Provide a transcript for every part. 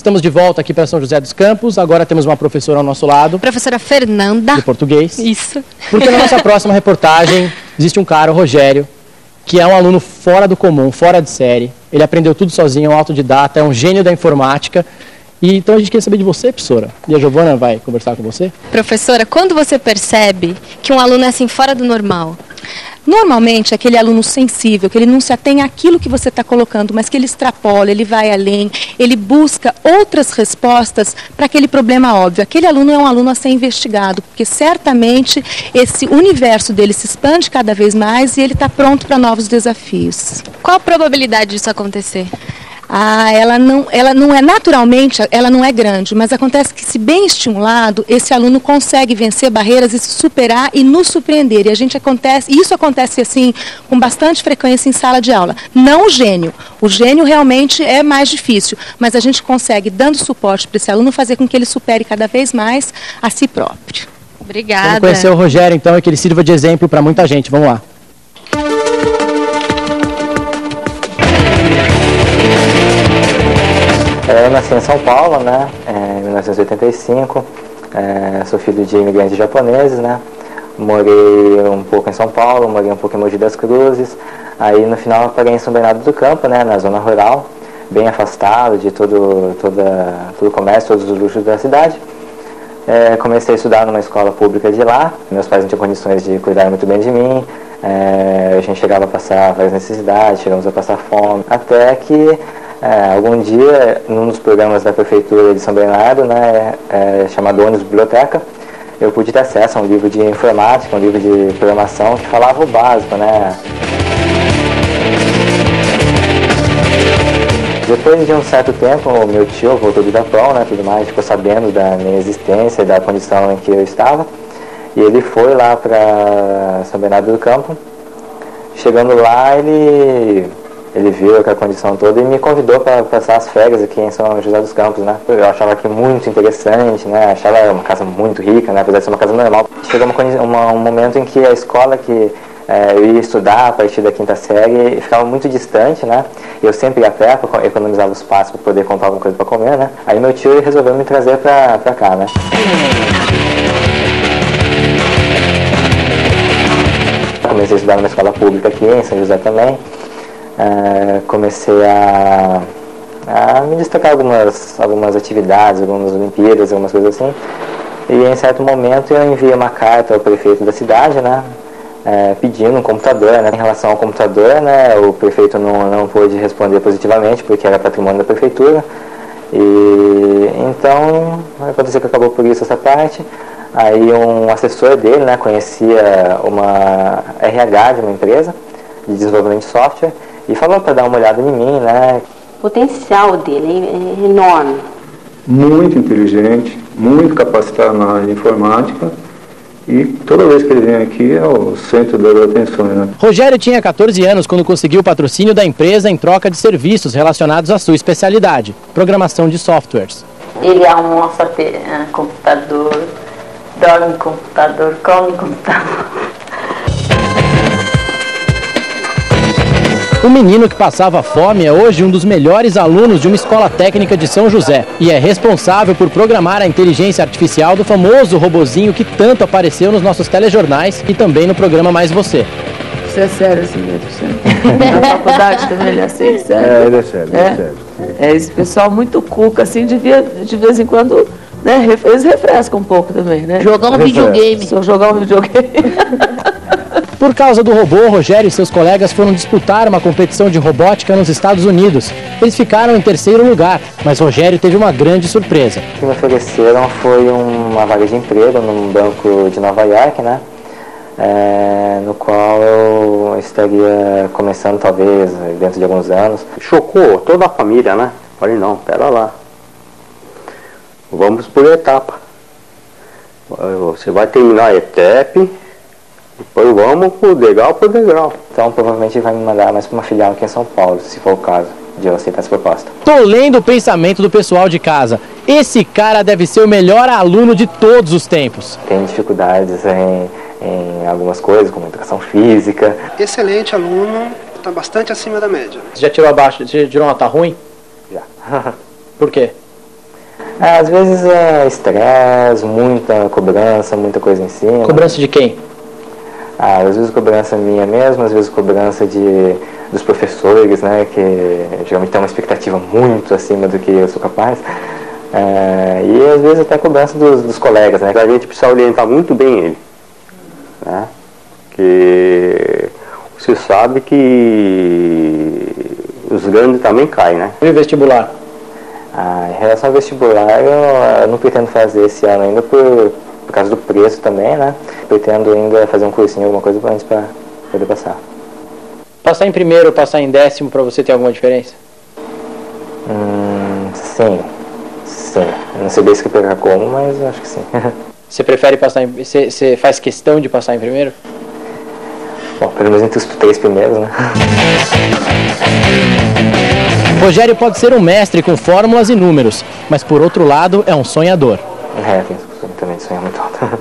Estamos de volta aqui para São José dos Campos. Agora temos uma professora ao nosso lado. Professora Fernanda. De português. Isso. Porque na nossa próxima reportagem existe um cara, o Rogério, que é um aluno fora do comum, fora de série. Ele aprendeu tudo sozinho, é um autodidata, é um gênio da informática. E então a gente quer saber de você, professora. E a Giovana vai conversar com você. Professora, quando você percebe que um aluno é assim fora do normal? Normalmente, aquele aluno sensível, que ele não se atém àquilo que você está colocando, mas que ele extrapola, ele vai além, ele busca outras respostas para aquele problema óbvio. Aquele aluno é um aluno a ser investigado, porque certamente esse universo dele se expande cada vez mais e ele está pronto para novos desafios. Qual a probabilidade disso acontecer? Ela não é naturalmente, ela não é grande, mas acontece que, se bem estimulado, esse aluno consegue vencer barreiras e se superar e nos surpreender. E isso acontece assim com bastante frequência em sala de aula. Não o gênio. O gênio realmente é mais difícil, mas a gente consegue, dando suporte para esse aluno, fazer com que ele supere cada vez mais a si próprio. Obrigada. Vamos conhecer o Rogério, então, e que ele sirva de exemplo para muita gente. Vamos lá. Eu nasci em São Paulo, né, em 1985, sou filho de imigrantes japoneses, né, morei um pouco em São Paulo, morei um pouco em Mogi das Cruzes, aí no final eu parei em São Bernardo do Campo, né, na zona rural, bem afastado de todo o comércio, todos os luxos da cidade. Comecei a estudar numa escola pública de lá, meus pais não tinham condições de cuidar muito bem de mim, a gente chegava a passar várias necessidades, chegamos a passar fome, até que algum dia, num dos programas da Prefeitura de São Bernardo, né, chamado Ônibus Biblioteca, eu pude ter acesso a um livro de informática, um livro de programação que falava o básico, né. Depois de um certo tempo, o meu tio voltou do Japão, né, tudo mais, ficou sabendo da minha existência e da condição em que eu estava, e ele foi lá para São Bernardo do Campo. Chegando lá, ele viu aquela condição toda e me convidou para passar as férias aqui em São José dos Campos, né. Eu achava aqui muito interessante, né, achava uma casa muito rica, né, apesar de ser uma casa normal. Chegou um momento em que a escola que eu ia estudar a partir da 5ª série ficava muito distante, né, eu sempre ia a pé, economizava os passos para poder comprar alguma coisa para comer, né. Aí meu tio resolveu me trazer para cá, né. Comecei a estudar numa escola pública aqui em São José também. Comecei a me destacar algumas atividades, algumas Olimpíadas, algumas coisas assim. E em certo momento eu enviei uma carta ao prefeito da cidade, né, pedindo um computador, né. Em relação ao computador, né, o prefeito não pôde responder positivamente porque era patrimônio da prefeitura. E então aconteceu que acabou por isso essa parte. Aí um assessor dele, né, conhecia uma RH de uma empresa de desenvolvimento de software e falou para dar uma olhada em mim, né. O potencial dele é enorme. Muito inteligente, muito capacitado na área de informática e toda vez que ele vem aqui é o centro das atenções, né. Rogério tinha 14 anos quando conseguiu o patrocínio da empresa em troca de serviços relacionados à sua especialidade, programação de softwares. Ele almoça computador, dorme computador, come computador. O menino que passava fome é hoje um dos melhores alunos de uma escola técnica de São José e é responsável por programar a inteligência artificial do famoso robozinho que tanto apareceu nos nossos telejornais e também no programa Mais Você. Isso é sério assim mesmo? Na faculdade também ele é assim, sério? Ele é sério, é sério. Esse pessoal muito cuca, assim, devia de vez em quando, né, eles refrescam um pouco também, né? Jogar um videogame. Só jogar um videogame. Por causa do robô, Rogério e seus colegas foram disputar uma competição de robótica nos Estados Unidos. Eles ficaram em 3º lugar, mas Rogério teve uma grande surpresa. O que me ofereceram foi uma vaga de emprego num banco de Nova York, né, no qual eu estaria começando talvez dentro de alguns anos. Chocou toda a família, né? Falei, não, pera lá. Vamos por etapa. Você vai terminar a ETEP, depois vamos por degrau. Então provavelmente vai me mandar mais para uma filial aqui em São Paulo, se for o caso de eu aceitar essa proposta. Tô lendo o pensamento do pessoal de casa. Esse cara deve ser o melhor aluno de todos os tempos. Tem dificuldades em algumas coisas, como educação física. Excelente aluno, está bastante acima da média. Você já tirou abaixo? Você tirou uma nota ruim? Já. Por quê? Às vezes é estresse, muita cobrança, muita coisa em cima. Cobrança de quem? Às vezes cobrança minha mesmo, às vezes cobrança dos professores, né, que geralmente tem uma expectativa muito acima do que eu sou capaz. E às vezes até cobrança dos colegas, né? A gente precisa orientar muito bem ele, né? Que você sabe que os grandes também caem, né? E o vestibular? Em relação ao vestibular, eu não pretendo fazer esse ano ainda por causa do preço também, né? Pretendo ainda fazer um cursinho, alguma coisa antes para poder passar. Passar em primeiro ou passar em 10º para você tem alguma diferença? Sim. Eu não sei bem explicar como, mas acho que sim. Você prefere passar em... Você faz questão de passar em primeiro? Bom, pelo menos entre os 3 primeiros, né? Rogério pode ser um mestre com fórmulas e números, mas por outro lado é um sonhador. Tem costume também de sonhar muito alto.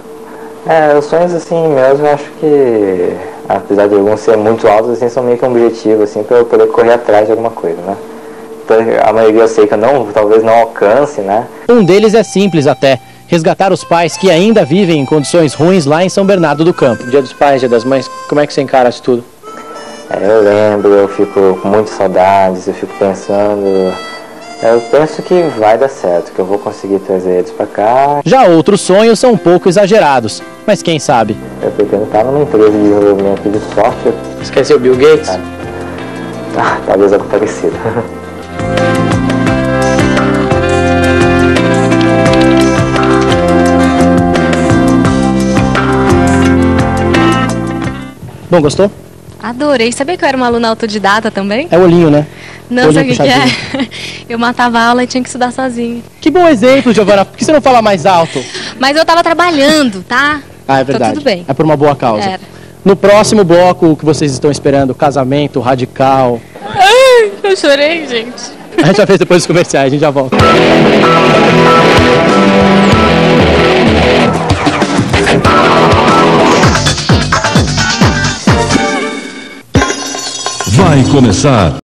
Os sonhos assim mesmo, eu acho que, apesar de alguns serem muito altos, assim, são meio que um objetivo, assim, para eu poder correr atrás de alguma coisa, né? Então, a maioria eu sei que eu talvez não alcance, né? Um deles é simples até, resgatar os pais que ainda vivem em condições ruins lá em São Bernardo do Campo. Dia dos Pais, Dia das Mães, como é que você encara isso tudo? Eu lembro, eu fico com muitas saudades, eu fico pensando... Eu penso que vai dar certo, que eu vou conseguir trazer eles pra cá. Já outros sonhos são um pouco exagerados, mas quem sabe? Eu pretendo estar numa empresa de desenvolvimento de software. Você quer ser o Bill Gates? Talvez algo parecido. Bom, gostou? Adorei. Sabia que eu era uma aluna autodidata também? É o olhinho, né? Não, sabe o que é? Eu matava a aula e tinha que estudar sozinha. Que bom exemplo, Giovana. Por que você não fala mais alto? Mas eu tava trabalhando, tá? É verdade. Tá tudo bem. É por uma boa causa. Era. No próximo bloco, o que vocês estão esperando? Casamento radical. Ai, eu chorei, gente. A gente já fez depois dos comerciais, a gente já volta. Vai começar